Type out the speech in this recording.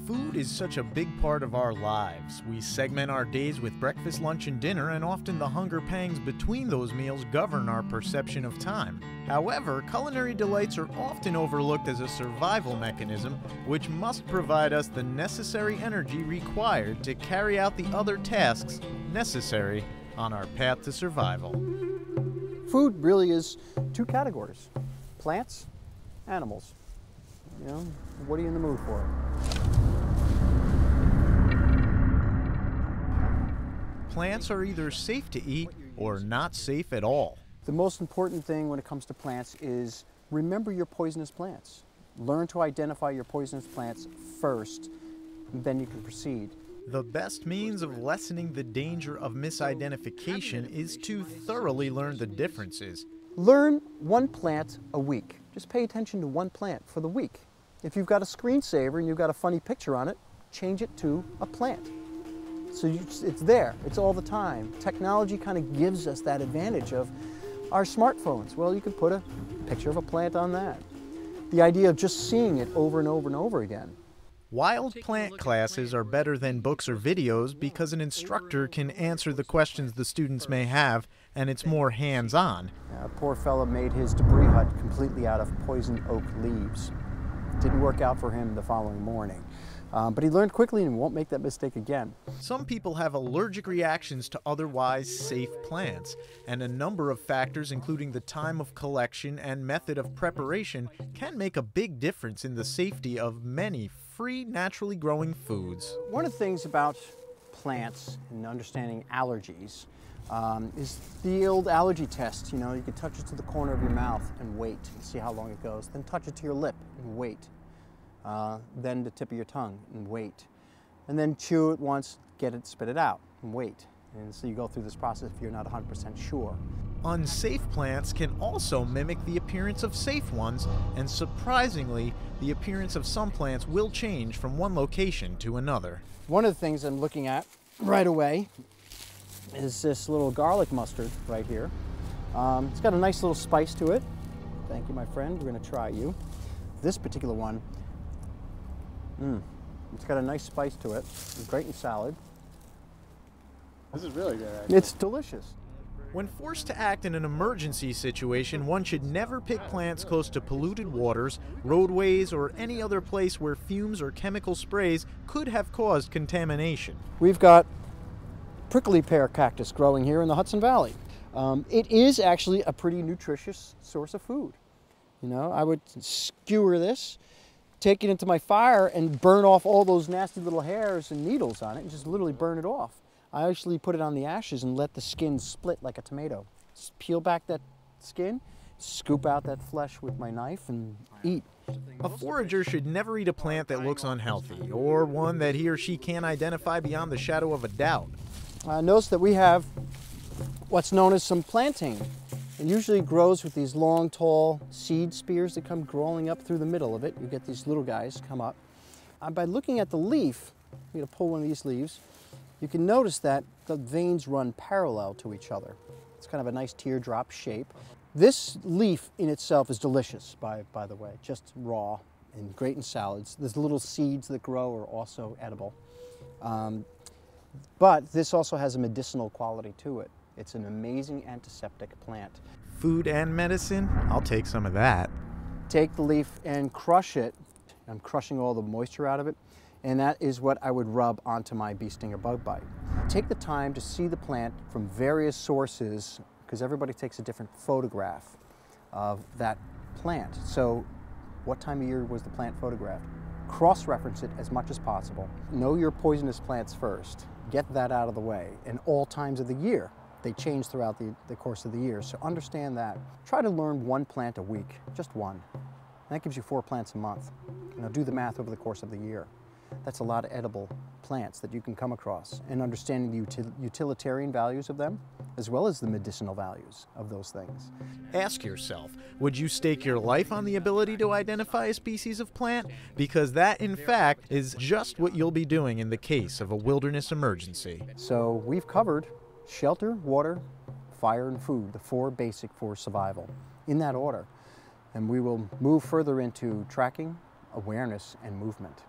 Food is such a big part of our lives. We segment our days with breakfast, lunch, and dinner, and often the hunger pangs between those meals govern our perception of time. However, culinary delights are often overlooked as a survival mechanism, which must provide us the necessary energy required to carry out the other tasks necessary on our path to survival. Food really is two categories: plants, animals. You know, what are you in the mood for? Plants are either safe to eat or not safe at all. The most important thing when it comes to plants is remember your poisonous plants. Learn to identify your poisonous plants first, and then you can proceed. The best means of lessening the danger of misidentification is to thoroughly learn the differences. Learn one plant a week. Just pay attention to one plant for the week. If you've got a screensaver and you've got a funny picture on it, change it to a plant. So it's there, it's all the time. Technology kind of gives us that advantage of our smartphones. Well, you can put a picture of a plant on that. The idea of just seeing it over and over and over again. Wild plant classes are better than books or videos because an instructor can answer the questions the students may have, and it's more hands-on. A poor fellow made his debris hut completely out of poison oak leaves. Didn't work out for him the following morning. But he learned quickly and won't make that mistake again. Some people have allergic reactions to otherwise safe plants, and a number of factors, including the time of collection and method of preparation, can make a big difference in the safety of many free, naturally growing foods. One of the things about plants and understanding allergies is the old allergy test. You know, you can touch it to the corner of your mouth and wait and see how long it goes. Then touch it to your lip and wait. Then the tip of your tongue and wait. And then chew it once, get it, spit it out and wait. And so you go through this process if you're not 100% sure. Unsafe plants can also mimic the appearance of safe ones, and surprisingly, the appearance of some plants will change from one location to another. One of the things I'm looking at right away is this little garlic mustard right here. It's got a nice little spice to it. Thank you, my friend. We're going to try you. This particular one, it's got a nice spice to it. It's great in salad. This is really good, actually. It's delicious. When forced to act in an emergency situation, one should never pick plants close to polluted waters, roadways, or any other place where fumes or chemical sprays could have caused contamination. We've got prickly pear cactus growing here in the Hudson Valley. It is actually a pretty nutritious source of food. You know, I would skewer this, take it into my fire, and burn off all those nasty little hairs and needles on it, and just literally burn it off. I actually put it on the ashes and let the skin split like a tomato. Just peel back that skin, scoop out that flesh with my knife, and eat. A forager should never eat a plant that looks unhealthy, or one that he or she can't identify beyond the shadow of a doubt. Notice that we have what's known as some plantain. It usually grows with these long, tall seed spears that come growing up through the middle of it. You get these little guys come up. By looking at the leaf, I'm going to pull one of these leaves, you can notice that the veins run parallel to each other. It's kind of a nice teardrop shape. This leaf in itself is delicious, by the way, just raw and great in salads. The little seeds that grow are also edible. But this also has a medicinal quality to it. It's an amazing antiseptic plant. Food and medicine? I'll take some of that. Take the leaf and crush it. I'm crushing all the moisture out of it. And that is what I would rub onto my bee sting or bug bite. Take the time to see the plant from various sources, because everybody takes a different photograph of that plant. So what time of year was the plant photographed? Cross-reference it as much as possible. Know your poisonous plants first. Get that out of the way. And all times of the year. They change throughout the course of the year, so understand that. Try to learn one plant a week, just one. And that gives you 4 plants a month. Now do the math over the course of the year. That's a lot of edible plants that you can come across, and understanding the utilitarian values of them, as well as the medicinal values of those things. Ask yourself, would you stake your life on the ability to identify a species of plant? Because that, in fact, is just what you'll be doing in the case of a wilderness emergency. So we've covered shelter, water, fire, and food, the 4 basic for survival, in that order. And we will move further into tracking, awareness, and movement.